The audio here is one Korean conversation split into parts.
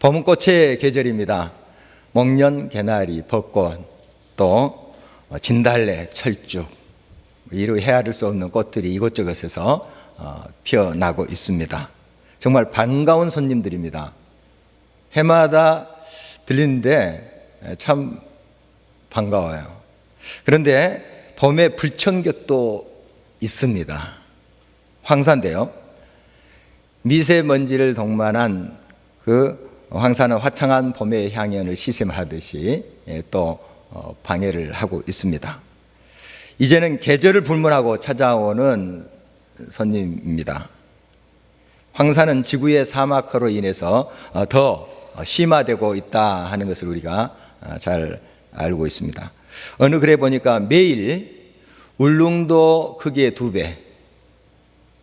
봄은 꽃의 계절입니다. 목련, 개나리, 벚꽃, 또 진달래, 철쭉, 이루 헤아릴 수 없는 꽃들이 이곳저곳에서 피어나고 있습니다. 정말 반가운 손님들입니다. 해마다 들리는데 참 반가워요. 그런데 봄에 불청객도 있습니다. 황사인데요. 미세먼지를 동반한 그 황사는 화창한 봄의 향연을 시샘하듯이 또 방해를 하고 있습니다. 이제는 계절을 불문하고 찾아오는 손님입니다. 황사는 지구의 사막화로 인해서 더 심화되고 있다 하는 것을 우리가 잘 알고 있습니다. 어느 글에 보니까 매일 울릉도 크기의 2배,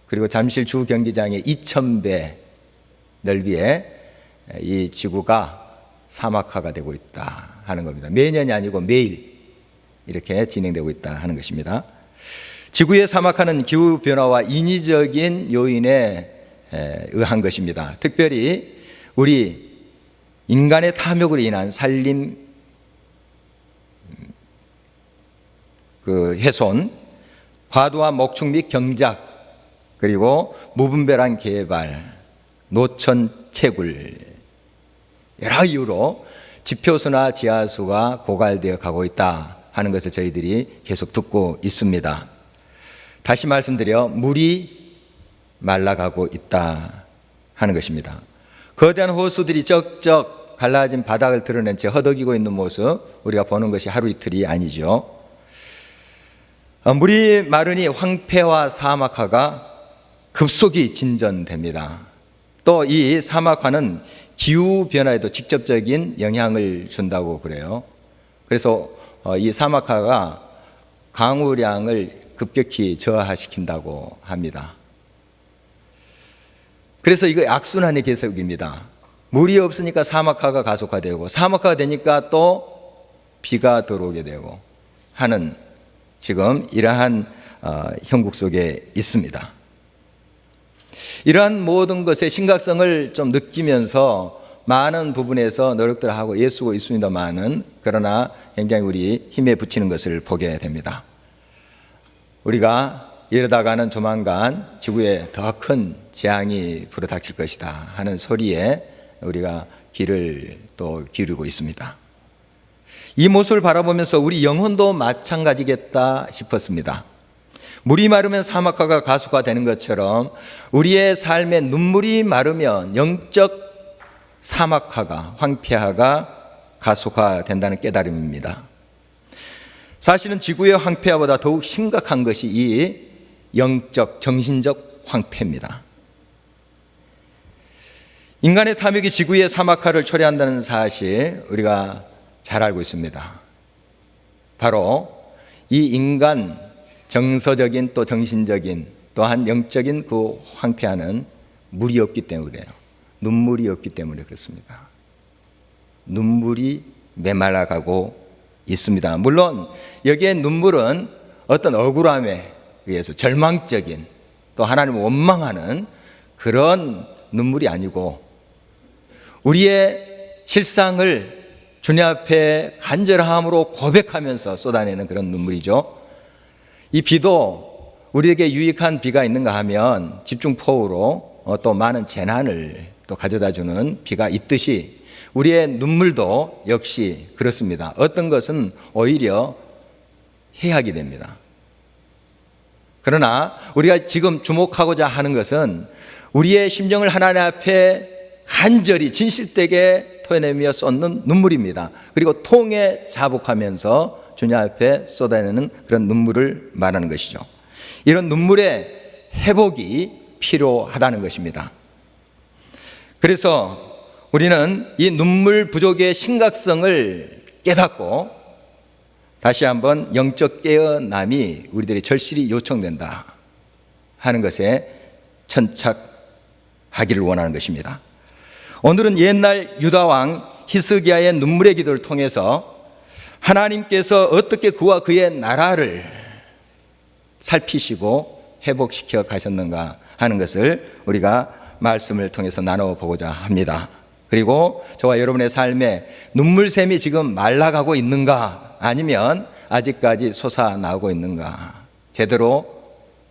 그리고 잠실 주 경기장의 2000배 넓이에 이 지구가 사막화가 되고 있다 하는 겁니다. 매년이 아니고 매일 이렇게 진행되고 있다 하는 것입니다. 지구의 사막화는 기후변화와 인위적인 요인에 의한 것입니다. 특별히 우리 인간의 탐욕으로 인한 산림 훼손, 과도한 목축 및 경작, 그리고 무분별한 개발, 노천 채굴, 여러 이유로 지표수나 지하수가 고갈되어 가고 있다 하는 것을 저희들이 계속 듣고 있습니다. 다시 말씀드려 물이 말라가고 있다 하는 것입니다. 거대한 호수들이 쩍쩍 갈라진 바닥을 드러낸 채 허덕이고 있는 모습 우리가 보는 것이 하루 이틀이 아니죠. 물이 마르니 황폐와 사막화가 급속히 진전됩니다. 또 이 사막화는 기후변화에도 직접적인 영향을 준다고 그래요. 그래서 이 사막화가 강우량을 급격히 저하시킨다고 합니다. 그래서 이거 악순환의 계속입니다. 물이 없으니까 사막화가 가속화되고, 사막화가 되니까 또 비가 들어오게 되고 하는 지금 이러한 형국 속에 있습니다. 이러한 모든 것의 심각성을 좀 느끼면서 많은 부분에서 노력들을 하고 애쓰고 있습니다만은, 그러나 굉장히 우리 힘에 부치는 것을 보게 됩니다. 우리가 이러다가는 조만간 지구에 더 큰 재앙이 불어닥칠 것이다 하는 소리에 우리가 귀를 또 기울이고 있습니다. 이 모습을 바라보면서 우리 영혼도 마찬가지겠다 싶었습니다. 물이 마르면 사막화가 가속화되는 것처럼 우리의 삶에 눈물이 마르면 영적 사막화가, 황폐화가 가속화된다는 깨달음입니다. 사실은 지구의 황폐화보다 더욱 심각한 것이 이 영적, 정신적 황폐입니다. 인간의 탐욕이 지구의 사막화를 초래한다는 사실 우리가 잘 알고 있습니다. 바로 이 인간 정서적인 또 정신적인 또한 영적인 그 황폐화는 물이 없기 때문에 그래요. 눈물이 없기 때문에 그렇습니다. 눈물이 메말라가고 있습니다. 물론 여기에 눈물은 어떤 억울함에 의해서 절망적인, 또 하나님을 원망하는 그런 눈물이 아니고 우리의 실상을 주님 앞에 간절함으로 고백하면서 쏟아내는 그런 눈물이죠. 이 비도 우리에게 유익한 비가 있는가 하면 집중포우로 또 많은 재난을 또 가져다주는 비가 있듯이 우리의 눈물도 역시 그렇습니다. 어떤 것은 오히려 해악이 됩니다. 그러나 우리가 지금 주목하고자 하는 것은 우리의 심정을 하나님 앞에 간절히 진실되게 토해내며 쏟는 눈물입니다. 그리고 통에 자복하면서 주님 앞에 쏟아내는 그런 눈물을 말하는 것이죠. 이런 눈물의 회복이 필요하다는 것입니다. 그래서 우리는 이 눈물 부족의 심각성을 깨닫고 다시 한번 영적 깨어남이 우리들의 절실히 요청된다 하는 것에 천착하기를 원하는 것입니다. 오늘은 옛날 유다왕 히스기야의 눈물의 기도를 통해서 하나님께서 어떻게 그와 그의 나라를 살피시고 회복시켜 가셨는가 하는 것을 우리가 말씀을 통해서 나눠보고자 합니다. 그리고 저와 여러분의 삶에 눈물샘이 지금 말라가고 있는가, 아니면 아직까지 솟아나고 있는가, 제대로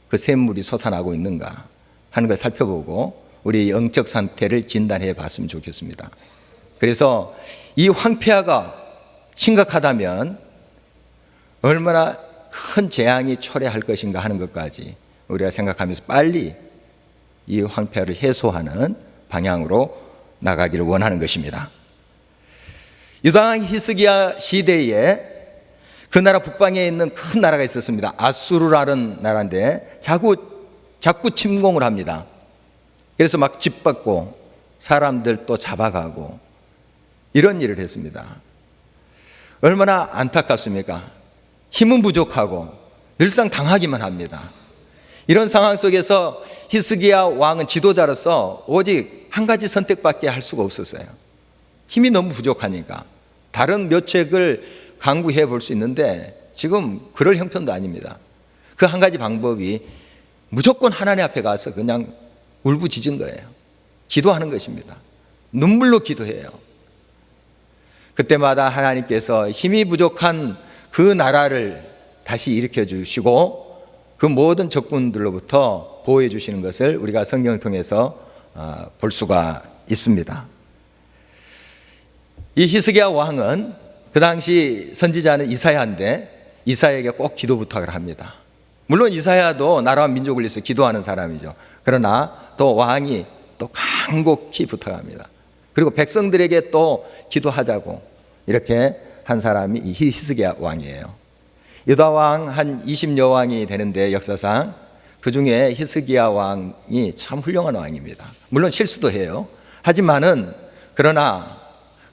그 샘물이 솟아나고 있는가 하는 걸 살펴보고 우리 영적 상태를 진단해 봤으면 좋겠습니다. 그래서 이 황폐화가 심각하다면 얼마나 큰 재앙이 초래할 것인가 하는 것까지 우리가 생각하면서 빨리 이 황폐화를 해소하는 방향으로 나가기를 원하는 것입니다. 유다 히스기야 시대에 그 나라 북방에 있는 큰 나라가 있었습니다. 아수르라는 나라인데 자꾸 침공을 합니다. 그래서 막 짓밟고 사람들 또 잡아가고 이런 일을 했습니다. 얼마나 안타깝습니까? 힘은 부족하고 늘상 당하기만 합니다. 이런 상황 속에서 히스기야 왕은 지도자로서 오직 한 가지 선택밖에 할 수가 없었어요. 힘이 너무 부족하니까. 다른 묘책을 강구해 볼 수 있는데 지금 그럴 형편도 아닙니다. 그 한 가지 방법이 무조건 하나님 앞에 가서 그냥 울부짖은 거예요. 기도하는 것입니다. 눈물로 기도해요. 그때마다 하나님께서 힘이 부족한 그 나라를 다시 일으켜 주시고 그 모든 적군들로부터 보호해 주시는 것을 우리가 성경을 통해서 볼 수가 있습니다. 이 히스기야 왕은 그 당시 선지자는 이사야인데 이사야에게 꼭 기도 부탁을 합니다. 물론 이사야도 나라와 민족을 위해서 기도하는 사람이죠. 그러나 또 왕이 또 간곡히 부탁합니다. 그리고 백성들에게 또 기도하자고 이렇게 한 사람이 이 히스기야 왕이에요. 유다 왕 한 20여 왕이 되는데 역사상 그 중에 히스기야 왕이 참 훌륭한 왕입니다. 물론 실수도 해요. 하지만은 그러나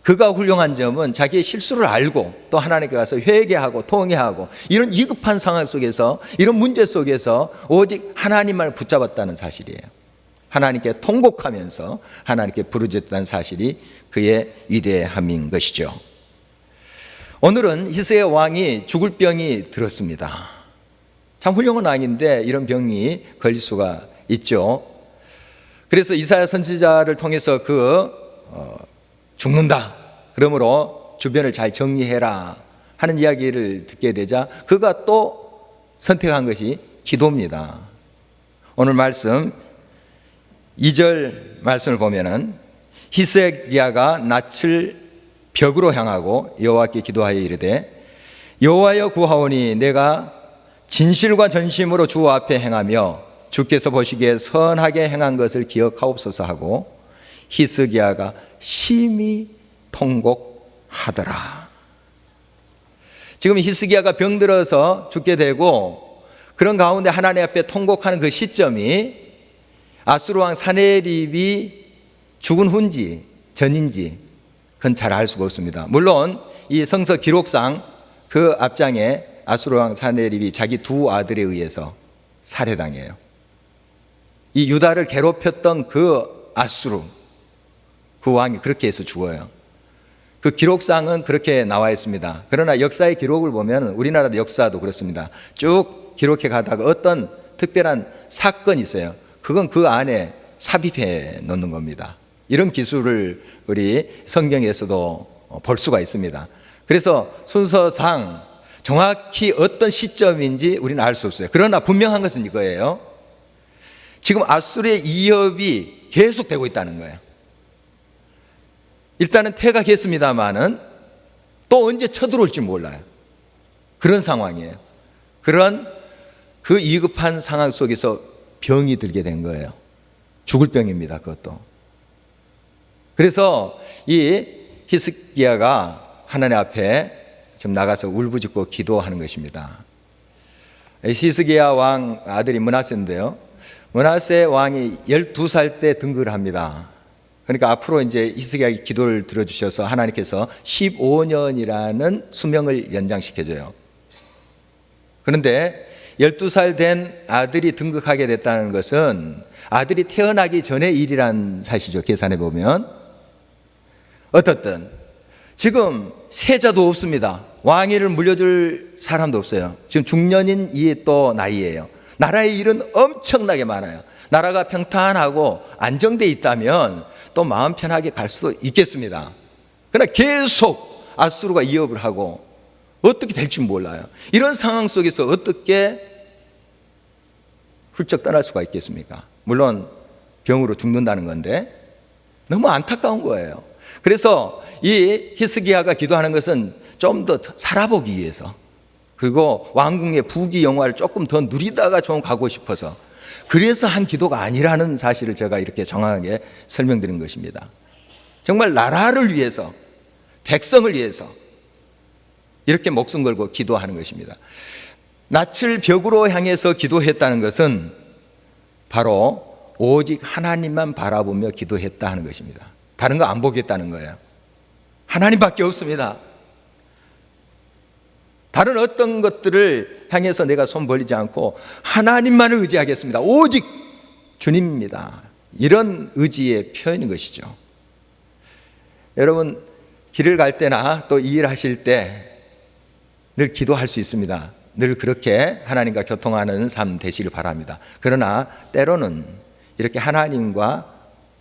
그가 훌륭한 점은 자기의 실수를 알고 또 하나님께 가서 회개하고 통회하고 이런 위급한 상황 속에서 이런 문제 속에서 오직 하나님만 붙잡았다는 사실이에요. 하나님께 통곡하면서 하나님께 부르짖었다는 사실이 그의 위대함인 것이죠. 오늘은 히스기야 왕이 죽을 병이 들었습니다. 참 훌륭한 왕인데 이런 병이 걸릴 수가 있죠. 그래서 이사야 선지자를 통해서 죽는다. 그러므로 주변을 잘 정리해라 하는 이야기를 듣게 되자 그가 또 선택한 것이 기도입니다. 오늘 말씀 2절 말씀을 보면은 히스기야가 낯을 벽으로 향하고 여호와께 기도하여 이르되 여호와여 구하오니 내가 진실과 전심으로 주 앞에 행하며 주께서 보시기에 선하게 행한 것을 기억하옵소서 하고 히스기야가 심히 통곡하더라. 지금 히스기야가 병들어서 죽게 되고 그런 가운데 하나님 앞에 통곡하는 그 시점이 아수르 왕 사네립이 죽은 후인지 전인지 그건 잘 알 수가 없습니다. 물론 이 성서 기록상 그 앞장에 아수르 왕 사네립이 자기 두 아들에 의해서 살해당해요. 이 유다를 괴롭혔던 그 아수르 그 왕이 그렇게 해서 죽어요. 그 기록상은 그렇게 나와 있습니다. 그러나 역사의 기록을 보면 우리나라 역사도 그렇습니다. 쭉 기록해 가다가 어떤 특별한 사건이 있어요. 그건 그 안에 삽입해 놓는 겁니다. 이런 기술을 우리 성경에서도 볼 수가 있습니다. 그래서 순서상 정확히 어떤 시점인지 우리는 알 수 없어요. 그러나 분명한 것은 이거예요. 지금 아수르의 위협이 계속되고 있다는 거예요. 일단은 퇴각했습니다마는 또 언제 쳐들어올지 몰라요. 그런 상황이에요. 그런 그 위급한 상황 속에서 병이 들게 된 거예요. 죽을 병입니다. 그것도. 그래서 이 히스기야가 하나님 앞에 지금 나가서 울부짖고 기도하는 것입니다. 히스기야 왕 아들이 므낫세인데요. 므낫세 왕이 12살 때 등극을 합니다. 그러니까 앞으로 이제 히스기야의 기도를 들어주셔서 하나님께서 15년이라는 수명을 연장시켜줘요. 그런데 12살 된 아들이 등극하게 됐다는 것은 아들이 태어나기 전의 일이란 사실이죠. 계산해 보면. 어떻든 지금 세자도 없습니다. 왕위를 물려줄 사람도 없어요. 지금 중년인 이 또 나이예요. 나라의 일은 엄청나게 많아요. 나라가 평탄하고 안정돼 있다면 또 마음 편하게 갈 수도 있겠습니다. 그러나 계속 아수르가 위협을 하고 어떻게 될지 몰라요. 이런 상황 속에서 어떻게 훌쩍 떠날 수가 있겠습니까? 물론 병으로 죽는다는 건데 너무 안타까운 거예요. 그래서 이 히스기야가 기도하는 것은 좀 더 살아보기 위해서, 그리고 왕궁의 부귀 영화를 조금 더 누리다가 좀 가고 싶어서, 그래서 한 기도가 아니라는 사실을 제가 이렇게 정확하게 설명드린 것입니다. 정말 나라를 위해서, 백성을 위해서 이렇게 목숨 걸고 기도하는 것입니다. 낯을 벽으로 향해서 기도했다는 것은 바로 오직 하나님만 바라보며 기도했다 하는 것입니다. 다른 거 안 보겠다는 거예요. 하나님밖에 없습니다. 다른 어떤 것들을 향해서 내가 손 벌리지 않고 하나님만을 의지하겠습니다. 오직 주님입니다. 이런 의지의 표현인 것이죠. 여러분, 길을 갈 때나 또 이 일하실 때 늘 기도할 수 있습니다. 늘 그렇게 하나님과 교통하는 삶 되시길 바랍니다. 그러나 때로는 이렇게 하나님과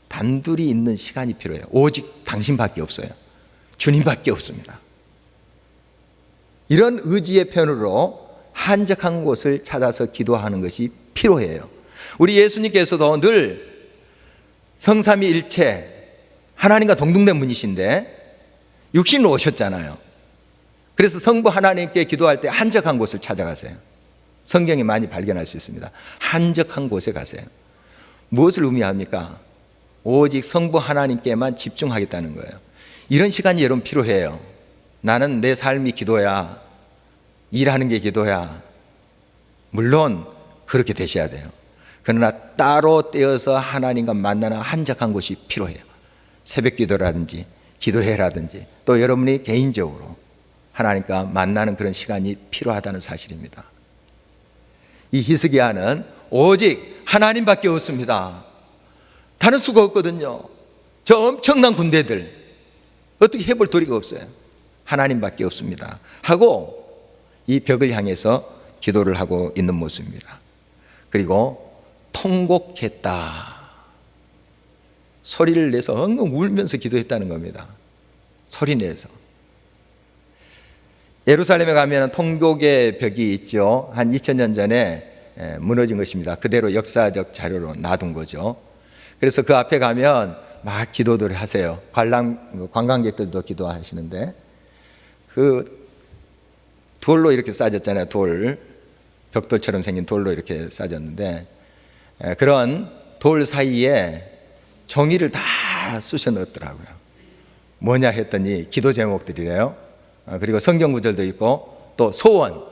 단둘이 있는 시간이 필요해요. 오직 당신밖에 없어요. 주님밖에 없습니다. 이런 의지의 편으로 한적한 곳을 찾아서 기도하는 것이 필요해요. 우리 예수님께서도 늘 성삼위일체 하나님과 동등된 분이신데 육신으로 오셨잖아요. 그래서 성부 하나님께 기도할 때 한적한 곳을 찾아가세요. 성경에 많이 발견할 수 있습니다. 한적한 곳에 가세요. 무엇을 의미합니까? 오직 성부 하나님께만 집중하겠다는 거예요. 이런 시간이 여러분 필요해요. 나는 내 삶이 기도야, 일하는 게 기도야. 물론 그렇게 되셔야 돼요. 그러나 따로 떼어서 하나님과 만나는 한적한 곳이 필요해요. 새벽 기도라든지 기도회라든지 또 여러분이 개인적으로 하나님과 만나는 그런 시간이 필요하다는 사실입니다. 이 히스기야는 오직 하나님밖에 없습니다. 다른 수가 없거든요. 저 엄청난 군대들 어떻게 해볼 도리가 없어요. 하나님밖에 없습니다 하고 이 벽을 향해서 기도를 하고 있는 모습입니다. 그리고 통곡했다. 소리를 내서 엉엉 울면서 기도했다는 겁니다. 소리 내서. 예루살렘에 가면 통곡의 벽이 있죠. 한 2000년 전에 무너진 것입니다. 그대로 역사적 자료로 놔둔 거죠. 그래서 그 앞에 가면 막 기도들을 하세요. 관광객들도 기도하시는데 그 돌로 이렇게 쌓아졌잖아요. 벽돌처럼 생긴 돌로 이렇게 쌓아졌는데 그런 돌 사이에 종이를 다 쑤셔 넣었더라고요. 뭐냐 했더니 기도 제목들이래요. 그리고 성경 구절도 있고 또 소원.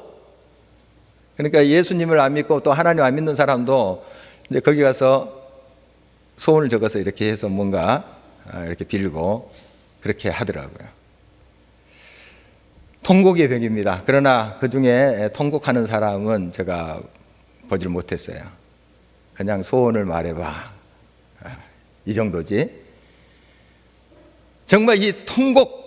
그러니까 예수님을 안 믿고 또 하나님 안 믿는 사람도 이제 거기 가서 소원을 적어서 이렇게 해서 뭔가 이렇게 빌고 그렇게 하더라고요. 통곡의 벽입니다. 그러나 그 중에 통곡하는 사람은 제가 보질 못했어요. 그냥 소원을 말해봐. 이 정도지. 정말 이 통곡하는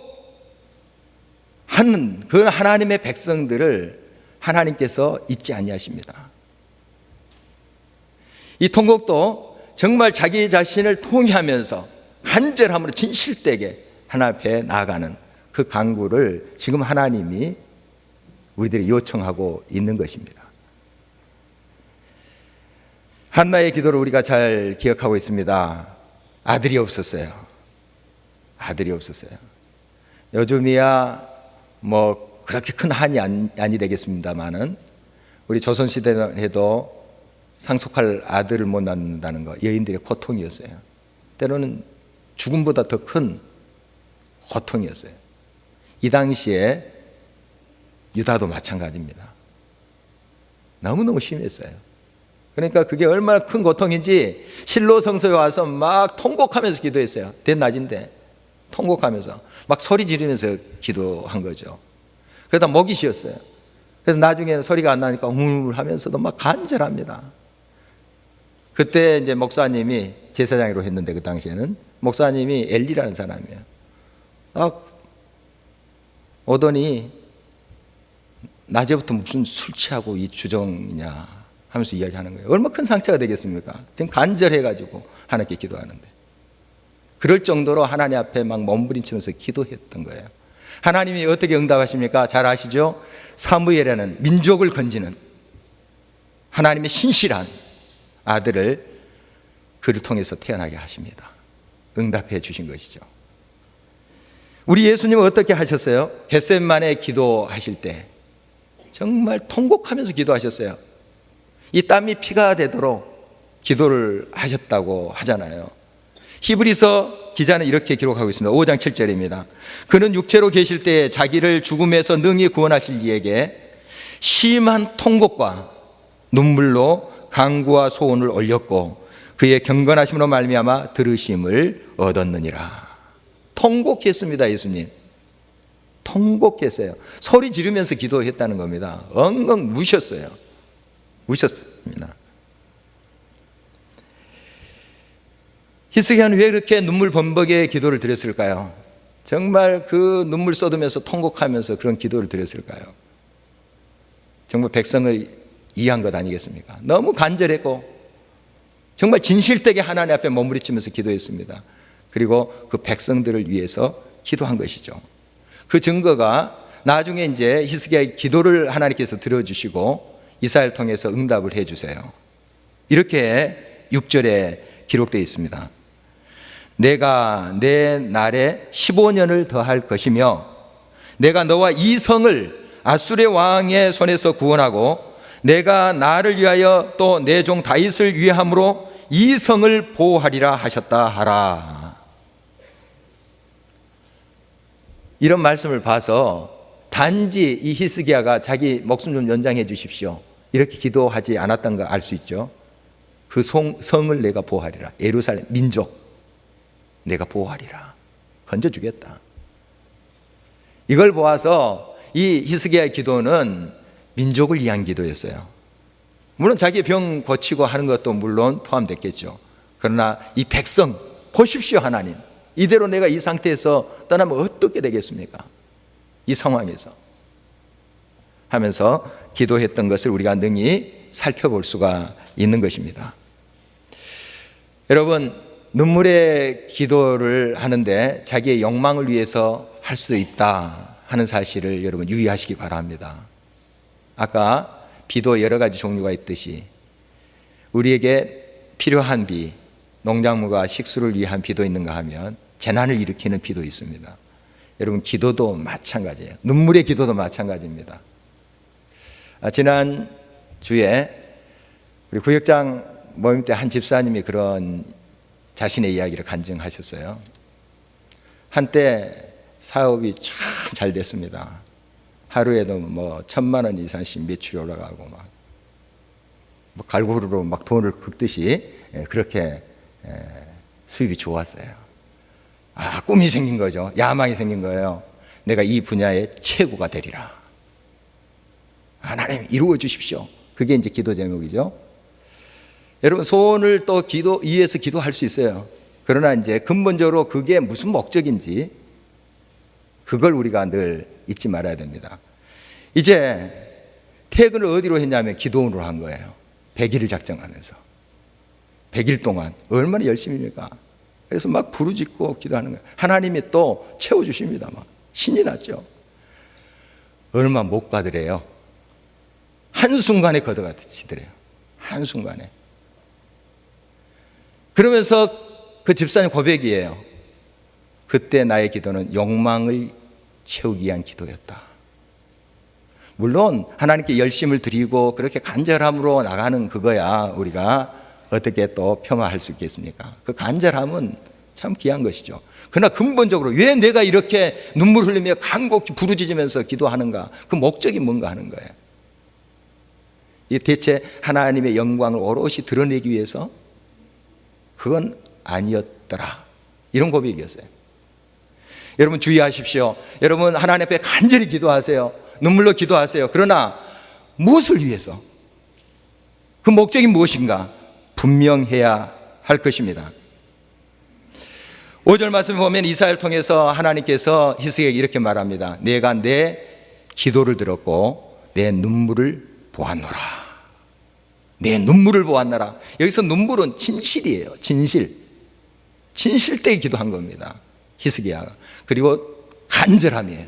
그 하나님의 백성들을 하나님께서 잊지 아니하십니다. 이 통곡도 정말 자기 자신을 통회하면서 간절함으로 진실되게 하나님 앞에 나아가는 그 간구를 지금 하나님이 우리들이 요청하고 있는 것입니다. 한나의 기도를 우리가 잘 기억하고 있습니다. 아들이 없었어요. 아들이 없었어요. 요즘이야 뭐 그렇게 큰 한이 아니 되겠습니다만은 우리 조선시대에도 상속할 아들을 못 낳는다는 거 여인들의 고통이었어요. 때로는 죽음보다 더 큰 고통이었어요. 이 당시에 유다도 마찬가지입니다. 너무너무 심했어요. 그러니까 그게 얼마나 큰 고통인지 실로 성소에 와서 막 통곡하면서 기도했어요. 대낮인데 통곡하면서 막 소리 지르면서 기도한 거죠. 그러다 목이 쉬었어요. 그래서 나중에는 소리가 안 나니까 우물우물하면서도 막 간절합니다. 그때 이제 목사님이 제사장으로 했는데 그 당시에는 목사님이 엘리라는 사람이에요. 오더니 낮에부터 무슨 술 취하고 이 주정이냐 하면서 이야기하는 거예요. 얼마나 큰 상처가 되겠습니까? 지금 간절해가지고 하나님께 기도하는데, 그럴 정도로 하나님 앞에 막 몸부림치면서 기도했던 거예요. 하나님이 어떻게 응답하십니까? 잘 아시죠? 사무엘이라는 민족을 건지는 하나님의 신실한 아들을 그를 통해서 태어나게 하십니다. 응답해 주신 것이죠. 우리 예수님은 어떻게 하셨어요? 겟세마네 기도하실 때 정말 통곡하면서 기도하셨어요. 이 땀이 피가 되도록 기도를 하셨다고 하잖아요. 히브리서 기자는 이렇게 기록하고 있습니다. 5장 7절입니다. 그는 육체로 계실 때에 자기를 죽음에서 능히 구원하실 이에게 심한 통곡과 눈물로 간구와 소원을 올렸고 그의 경건하심으로 말미암아 들으심을 얻었느니라. 통곡했습니다. 예수님 통곡했어요. 소리 지르면서 기도했다는 겁니다. 엉엉 우셨어요. 우셨습니다. 히스기야는 왜 그렇게 눈물 범벅의 기도를 드렸을까요? 정말 그 눈물 쏟으면서 통곡하면서 그런 기도를 드렸을까요? 정말 백성을 이해한 것 아니겠습니까? 너무 간절했고 정말 진실되게 하나님 앞에 몸부림치면서 기도했습니다. 그리고 그 백성들을 위해서 기도한 것이죠. 그 증거가 나중에 이제 히스기야의 기도를 하나님께서 들어주시고 이사야를 통해서 응답을 해주세요. 이렇게 6절에 기록되어 있습니다. 내가 내 날에 15년을 더할 것이며 내가 너와 이 성을 아수르의 왕의 손에서 구원하고 내가 나를 위하여 또 내 종 다윗을 위함으로 이 성을 보호하리라 하셨다 하라. 이런 말씀을 봐서 단지 이 히스기야가 자기 목숨 좀 연장해 주십시오 이렇게 기도하지 않았던 거 알 수 있죠. 그 성을 내가 보호하리라. 예루살렘 민족 내가 보호하리라. 건져주겠다. 이걸 보아서 이 히스기야의 기도는 민족을 위한 기도였어요. 물론 자기 병 고치고 하는 것도 물론 포함됐겠죠. 그러나 이 백성 보십시오. 하나님 이대로 내가 이 상태에서 떠나면 어떻게 되겠습니까? 이 상황에서 하면서 기도했던 것을 우리가 능히 살펴볼 수가 있는 것입니다. 여러분 눈물의 기도를 하는데 자기의 욕망을 위해서 할 수도 있다 하는 사실을 여러분 유의하시기 바랍니다. 아까 비도 여러 가지 종류가 있듯이 우리에게 필요한 비, 농작물과 식수를 위한 비도 있는가 하면 재난을 일으키는 비도 있습니다. 여러분 기도도 마찬가지예요. 눈물의 기도도 마찬가지입니다. 지난 주에 우리 구역장 모임 때 한 집사님이 그런 자신의 이야기를 간증하셨어요. 한때 사업이 참 잘 됐습니다. 하루에도 뭐 1,000만 원 이상씩 매출이 올라가고 막 갈고루로 막 돈을 긁듯이 그렇게 수입이 좋았어요. 꿈이 생긴 거죠. 야망이 생긴 거예요. 내가 이 분야의 최고가 되리라. 하나님 이루어 주십시오. 그게 이제 기도 제목이죠. 여러분 소원을 또 위해서 기도할 수 있어요. 그러나 이제 근본적으로 그게 무슨 목적인지 그걸 우리가 늘 잊지 말아야 됩니다. 이제 퇴근을 어디로 했냐면 기도원으로 한 거예요. 100일을 작정하면서 100일 동안 얼마나 열심입니까? 그래서 막 부르짖고 기도하는 거예요. 하나님이 또 채워주십니다. 막 신이 났죠. 얼마 못 가더래요. 한순간에 걷어가시더래요. 한순간에. 그러면서 그 집사님 고백이에요. 그때 나의 기도는 욕망을 채우기 위한 기도였다. 물론 하나님께 열심을 드리고 그렇게 간절함으로 나가는 그거야 우리가 어떻게 또 평화할 수 있겠습니까? 그 간절함은 참 귀한 것이죠. 그러나 근본적으로 왜 내가 이렇게 눈물 흘리며 간곡히 부르짖으면서 기도하는가? 그 목적이 뭔가 하는 거예요. 이 대체 하나님의 영광을 오롯이 드러내기 위해서? 그건 아니었더라. 이런 고백이었어요. 여러분 주의하십시오. 여러분 하나님 앞에 간절히 기도하세요. 눈물로 기도하세요. 그러나 무엇을 위해서? 그 목적이 무엇인가? 분명해야 할 것입니다. 5절 말씀을 보면 이사야를 통해서 하나님께서 히스기야에게 이렇게 말합니다. 내가 내 기도를 들었고 내 눈물을 보았노라. 내 눈물을 보았노라. 여기서 눈물은 진실이에요. 진실 때에 기도한 겁니다, 히스기야가. 그리고 간절함이에요.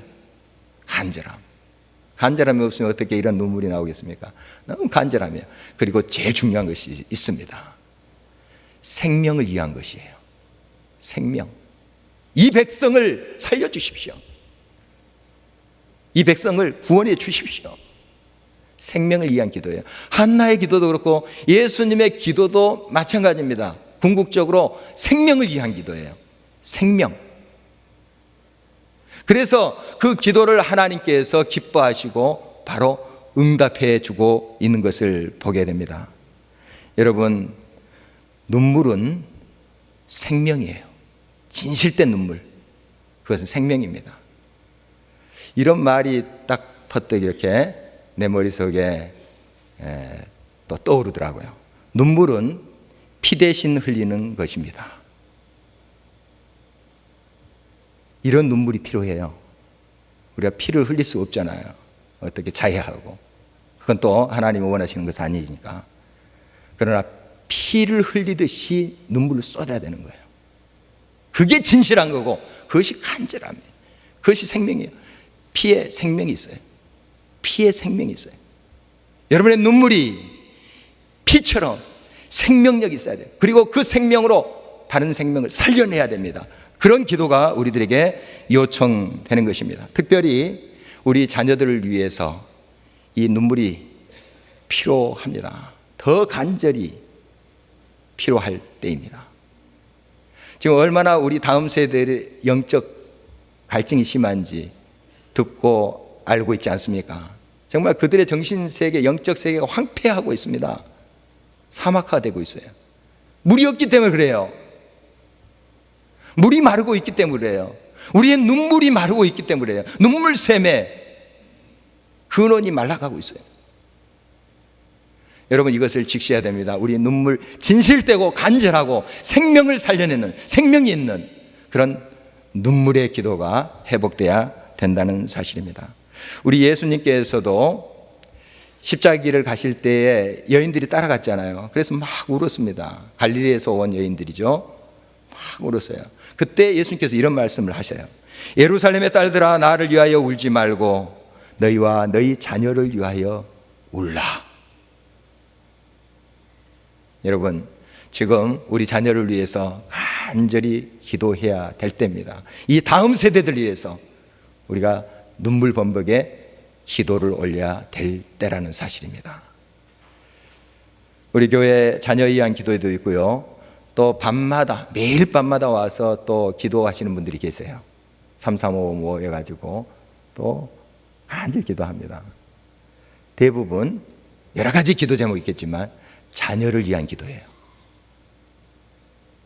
간절함이 없으면 어떻게 이런 눈물이 나오겠습니까? 너무 간절함이에요. 그리고 제일 중요한 것이 있습니다. 생명을 위한 것이에요. 생명. 이 백성을 살려주십시오. 이 백성을 구원해 주십시오. 생명을 위한 기도예요. 한나의 기도도 그렇고 예수님의 기도도 마찬가지입니다. 궁극적으로 생명을 위한 기도예요. 생명. 그래서 그 기도를 하나님께서 기뻐하시고 바로 응답해 주고 있는 것을 보게 됩니다. 여러분, 눈물은 생명이에요. 진실된 눈물, 그것은 생명입니다. 이런 말이 딱 퍼뜩 이렇게 내 머릿속에 또 떠오르더라고요. 눈물은 피 대신 흘리는 것입니다. 이런 눈물이 필요해요. 우리가 피를 흘릴 수 없잖아요. 어떻게 자해하고. 그건 또 하나님이 원하시는 것이 아니니까. 그러나 피를 흘리듯이 눈물을 쏟아야 되는 거예요. 그게 진실한 거고, 그것이 간절함이에요. 그것이 생명이에요. 피에 생명이 있어요. 피에 생명이 있어요. 여러분의 눈물이 피처럼 생명력이 있어야 돼요. 그리고 그 생명으로 다른 생명을 살려내야 됩니다. 그런 기도가 우리들에게 요청되는 것입니다. 특별히 우리 자녀들을 위해서 이 눈물이 필요합니다. 더 간절히 필요할 때입니다. 지금 얼마나 우리 다음 세대의 영적 갈증이 심한지 듣고 알고 있지 않습니까? 정말 그들의 정신세계, 영적 세계가 황폐하고 있습니다. 사막화되고 있어요. 물이 없기 때문에 그래요. 물이 마르고 있기 때문에 그래요. 우리의 눈물이 마르고 있기 때문에 그래요. 눈물샘에 근원이 말라가고 있어요. 여러분, 이것을 직시해야 됩니다. 우리 눈물, 진실되고 간절하고 생명을 살려내는, 생명이 있는 그런 눈물의 기도가 회복돼야 된다는 사실입니다. 우리 예수님께서도 십자가길을 가실 때에 여인들이 따라갔잖아요. 그래서 막 울었습니다. 갈릴리에서 온 여인들이죠. 막 울었어요. 그때 예수님께서 이런 말씀을 하셔요. 예루살렘의 딸들아, 나를 위하여 울지 말고 너희와 너희 자녀를 위하여 울라. 여러분, 지금 우리 자녀를 위해서 간절히 기도해야 될 때입니다. 이 다음 세대들 위해서 우리가 눈물 범벅에 기도를 올려야 될 때라는 사실입니다. 우리 교회 자녀에 의한 기도에도 있고요. 또 밤마다, 매일 밤마다 와서 또 기도하시는 분들이 계세요. 335 모여가지고 또 간절히 기도합니다. 대부분 여러 가지 기도 제목이 있겠지만 자녀를 위한 기도예요.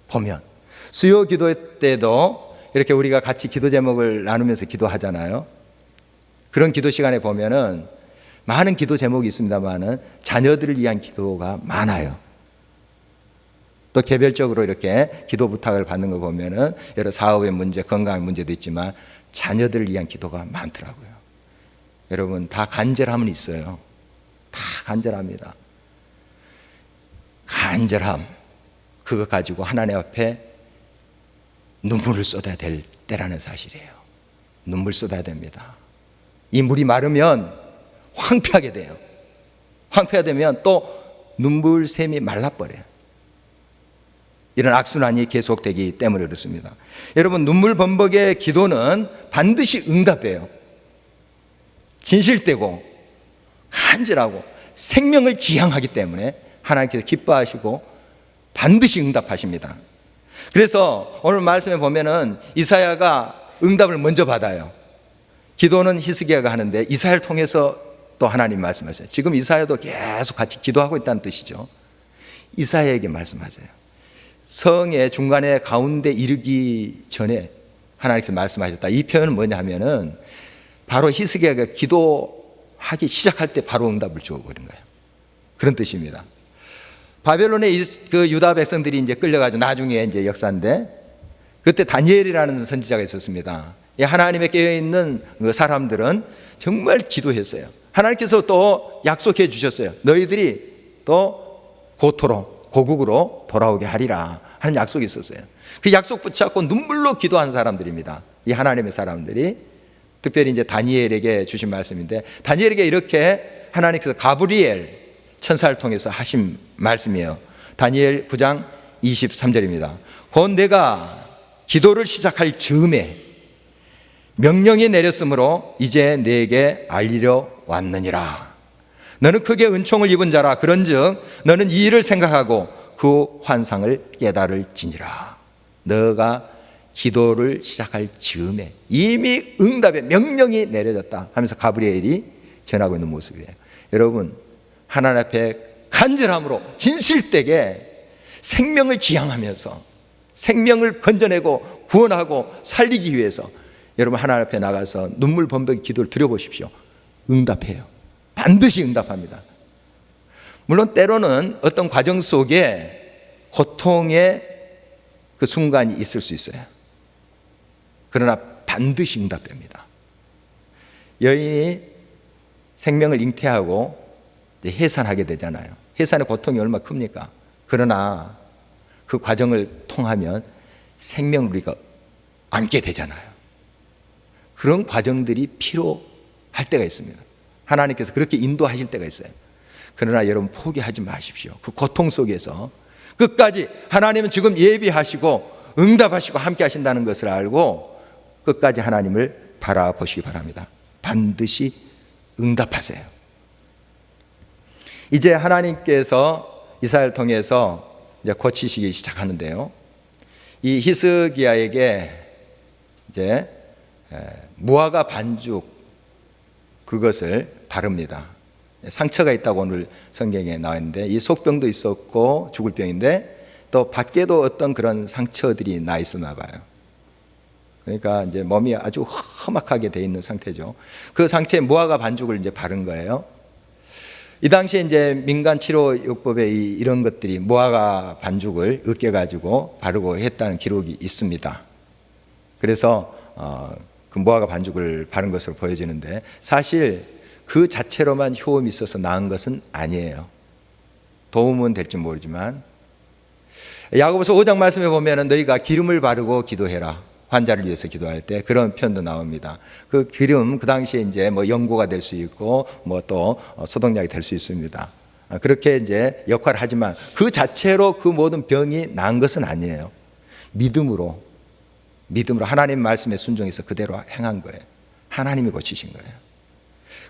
보면 수요 기도 때도 이렇게 우리가 같이 기도 제목을 나누면서 기도하잖아요. 그런 기도 시간에 보면은 많은 기도 제목이 있습니다만은 자녀들을 위한 기도가 많아요. 또 개별적으로 이렇게 기도 부탁을 받는 거 보면은 여러 사업의 문제, 건강의 문제도 있지만 자녀들을 위한 기도가 많더라고요. 여러분, 다 간절함은 있어요. 다 간절합니다. 간절함, 그거 가지고 하나님 앞에 눈물을 쏟아야 될 때라는 사실이에요. 눈물 쏟아야 됩니다. 이 물이 마르면 황폐하게 돼요. 황폐하게 되면 또 눈물샘이 말라버려요. 이런 악순환이 계속되기 때문에 그렇습니다. 여러분, 눈물 범벅의 기도는 반드시 응답돼요. 진실되고 간절하고 생명을 지향하기 때문에 하나님께서 기뻐하시고 반드시 응답하십니다. 그래서 오늘 말씀에 보면은 이사야가 응답을 먼저 받아요. 기도는 히스기야가 하는데 이사야를 통해서 또 하나님 말씀하세요. 지금 이사야도 계속 같이 기도하고 있다는 뜻이죠. 이사야에게 말씀하세요. 성의 중간에 가운데 이르기 전에 하나님께서 말씀하셨다. 이 표현은 뭐냐 하면은 바로 히스기야가 기도하기 시작할 때 바로 응답을 주어버린 거예요. 그런 뜻입니다. 바벨론의 그 유다 백성들이 이제 끌려가지고 나중에 이제 역사인데, 그때 다니엘이라는 선지자가 있었습니다. 하나님에 깨어있는 그 사람들은 정말 기도했어요. 하나님께서 또 약속해 주셨어요. 너희들이 또 고국으로 돌아오게 하리라 하는 약속이 있었어요. 그 약속 붙잡고 눈물로 기도한 사람들입니다. 이 하나님의 사람들이. 특별히 이제 다니엘에게 주신 말씀인데, 다니엘에게 이렇게 하나님께서 가브리엘 천사를 통해서 하신 말씀이에요. 다니엘 9장 23절입니다. 곧 내가 기도를 시작할 즈음에 명령이 내렸으므로 이제 내게 알리려 왔느니라. 너는 크게 은총을 입은 자라. 그런즉 너는 이 일을 생각하고 그 환상을 깨달을지니라. 너가 기도를 시작할 즈음에 이미 응답의 명령이 내려졌다 하면서 가브리엘이 전하고 있는 모습이에요. 여러분, 하나님 앞에 간절함으로 진실되게 생명을 지향하면서 생명을 건져내고 구원하고 살리기 위해서 여러분 하나님 앞에 나가서 눈물 범벅이 기도를 드려보십시오. 응답해요. 반드시 응답합니다. 물론 때로는 어떤 과정 속에 고통의 그 순간이 있을 수 있어요. 그러나 반드시 응답됩니다. 여인이 생명을 잉태하고 이제 해산하게 되잖아요. 해산의 고통이 얼마나 큽니까? 그러나 그 과정을 통하면 생명을 우리가 안게 되잖아요. 그런 과정들이 필요할 때가 있습니다. 하나님께서 그렇게 인도하실 때가 있어요. 그러나 여러분 포기하지 마십시오. 그 고통 속에서 끝까지 하나님은 지금 예비하시고 응답하시고 함께 하신다는 것을 알고 끝까지 하나님을 바라보시기 바랍니다. 반드시 응답하세요. 이제 하나님께서 이사야를 통해서 이제 고치시기 시작하는데요. 이 히스기야에게 이제 무화과 반죽 그것을 바릅니다. 상처가 있다고 오늘 성경에 나와 있는데 이 속병도 있었고 죽을 병인데 또 밖에도 어떤 그런 상처들이 나 있었나 봐요. 그러니까 이제 몸이 아주 험악하게 돼 있는 상태죠. 그 상처에 무화과 반죽을 이제 바른 거예요. 이 당시에 이제 민간 치료요법에 이런 것들이 무화과 반죽을 으깨 가지고 바르고 했다는 기록이 있습니다. 그래서 그 무화과 반죽을 바른 것으로 보여지는데 사실 그 자체로만 효험이 있어서 나은 것은 아니에요. 도움은 될지 모르지만 야고보서 5장 말씀에 보면은 너희가 기름을 바르고 기도해라. 환자를 위해서 기도할 때 그런 표현도 나옵니다. 그 기름 그 당시에 이제 뭐 연고가 될 수 있고 뭐 또 소독약이 될 수 있습니다. 그렇게 이제 역할을 하지만 그 자체로 그 모든 병이 나은 것은 아니에요. 믿음으로 하나님 말씀에 순종해서 그대로 행한 거예요. 하나님이 고치신 거예요.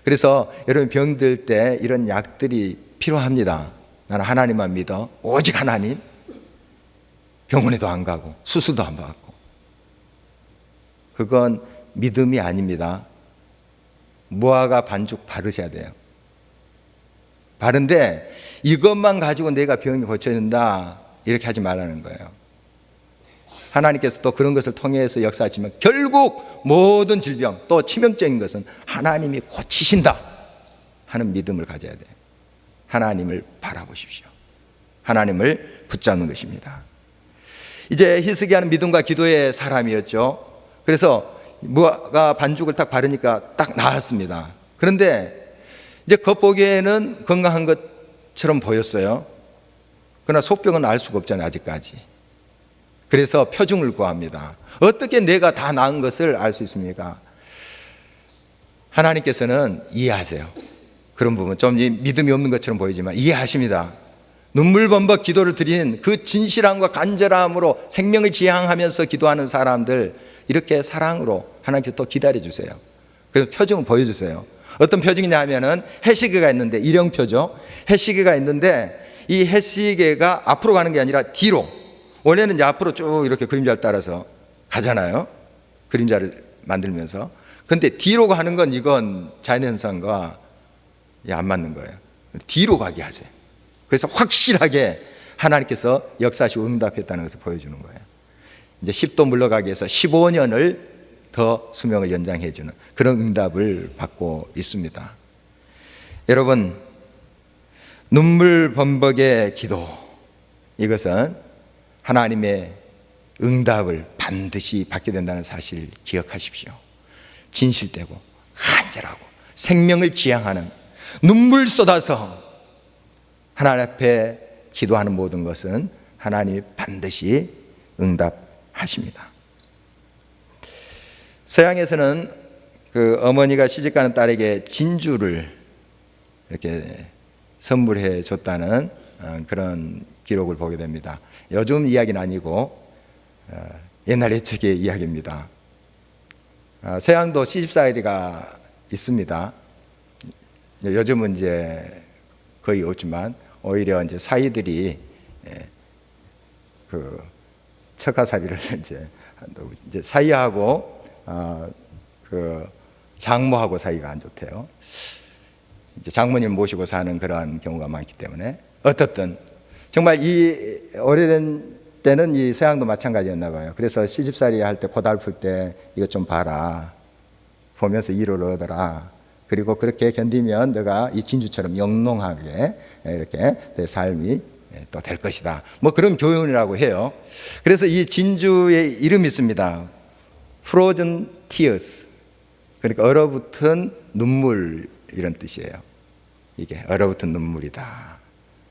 그래서 여러분 병들 때 이런 약들이 필요합니다. 나는 하나님만 믿어. 오직 하나님. 병원에도 안 가고 수술도 안 받고. 그건 믿음이 아닙니다. 무화과 반죽 바르셔야 돼요. 바른데 이것만 가지고 내가 병이 고쳐진다 이렇게 하지 말라는 거예요. 하나님께서 또 그런 것을 통해서 역사하시면 결국 모든 질병 또 치명적인 것은 하나님이 고치신다 하는 믿음을 가져야 돼요. 하나님을 바라보십시오. 하나님을 붙잡는 것입니다. 이제 히스기야는 믿음과 기도의 사람이었죠. 그래서 무화과 반죽을 딱 바르니까 딱 나았습니다. 그런데 이제 겉보기에는 건강한 것처럼 보였어요. 그러나 속병은 알 수가 없잖아요, 아직까지. 그래서 표징을 구합니다. 어떻게 내가 다 나은 것을 알 수 있습니까? 하나님께서는 이해하세요. 그런 부분 좀 믿음이 없는 것처럼 보이지만 이해하십니다. 눈물 범벅 기도를 드리는 그 진실함과 간절함으로 생명을 지향하면서 기도하는 사람들 이렇게 사랑으로 하나님께서 또 기다려주세요. 그래서 표징을 보여주세요. 어떤 표징이냐 하면은 해시계가 있는데 일형표죠. 해시계가 있는데 이 해시계가 앞으로 가는 게 아니라 뒤로, 원래는 이제 앞으로 쭉 이렇게 그림자를 따라서 가잖아요. 그림자를 만들면서. 근데 뒤로 가는 건 이건 자연현상과 안 맞는 거예요. 뒤로 가게 하세요. 그래서 확실하게 하나님께서 역사하시고 응답했다는 것을 보여주는 거예요. 이제 10도 물러가게 해서 15년을 더 수명을 연장해 주는 그런 응답을 받고 있습니다. 여러분, 눈물 범벅의 기도, 이것은 하나님의 응답을 반드시 받게 된다는 사실을 기억하십시오. 진실되고 간절하고 생명을 지향하는 눈물 쏟아서 하나님 앞에 기도하는 모든 것은 하나님이 반드시 응답하십니다. 서양에서는 그 어머니가 시집가는 딸에게 진주를 이렇게 선물해 줬다는 그런 기록을 보게 됩니다. 요즘 이야기는 아니고 옛날 옛적의 이야기입니다. 서양도 시집살이가 있습니다. 요즘은 이제 거의 없지만 오히려 이제 사위들이 그 척하살이를 이제 사위하고 그 장모하고 사이가 안 좋대요. 이제 장모님 모시고 사는 그러한 경우가 많기 때문에 어떻든 정말 이 오래된 때는 이 서양도 마찬가지였나 봐요. 그래서 시집살이 할 때 고달플 때 이것 좀 봐라 보면서 위로를 얻어라. 그리고 그렇게 견디면 너가 이 진주처럼 영롱하게 이렇게 내 삶이 또 될 것이다. 뭐 그런 교훈이라고 해요. 그래서 이 진주의 이름이 있습니다. Frozen Tears. 그러니까 얼어붙은 눈물 이런 뜻이에요. 이게 얼어붙은 눈물이다.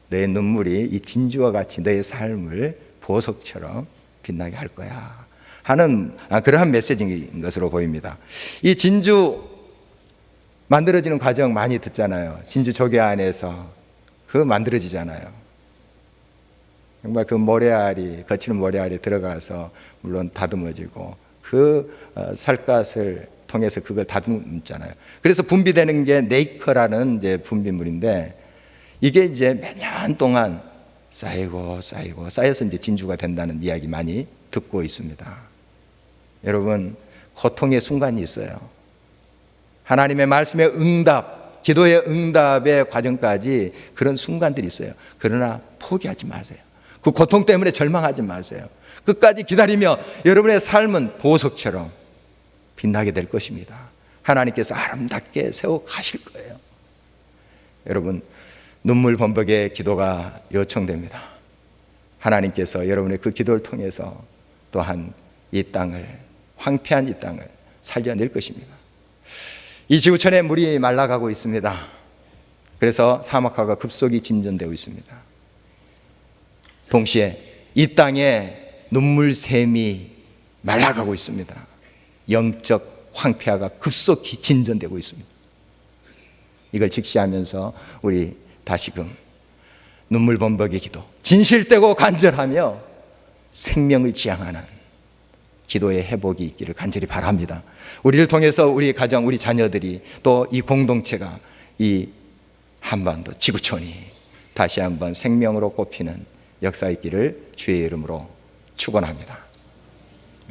내 눈물이 이 진주와 같이 너의 삶을 보석처럼 빛나게 할 거야 하는 그러한 메시지인 것으로 보입니다. 이 진주 만들어지는 과정 많이 듣잖아요. 진주 조개 안에서 그 만들어지잖아요. 정말 그 모래알이 거치는 모래알이 들어가서 물론 다듬어지고 그 살갗을 통해서 그걸 다듬잖아요. 그래서 분비되는 게 네이커라는 이제 분비물인데 이게 이제 몇 년 동안 쌓여서 이제 진주가 된다는 이야기 많이 듣고 있습니다. 여러분, 고통의 순간이 있어요. 하나님의 말씀의 응답, 기도의 응답의 과정까지 그런 순간들이 있어요. 그러나 포기하지 마세요. 그 고통 때문에 절망하지 마세요. 끝까지 기다리며 여러분의 삶은 보석처럼 빛나게 될 것입니다. 하나님께서 아름답게 세워 가실 거예요. 여러분, 눈물 범벅의 기도가 요청됩니다. 하나님께서 여러분의 그 기도를 통해서 또한 이 땅을, 황폐한 이 땅을 살려낼 것입니다. 이 지구촌에 물이 말라가고 있습니다. 그래서 사막화가 급속히 진전되고 있습니다. 동시에 이 땅에 눈물샘이 말라가고 있습니다. 영적 황폐화가 급속히 진전되고 있습니다. 이걸 직시하면서 우리 다시금 눈물 범벅의 기도, 진실되고 간절하며 생명을 지향하는 기도의 회복이 있기를 간절히 바랍니다. 우리를 통해서 우리 가정, 우리 자녀들이 또 이 공동체가 이 한반도 지구촌이 다시 한번 생명으로 꼽히는 역사 있기를 주의 이름으로 축원합니다.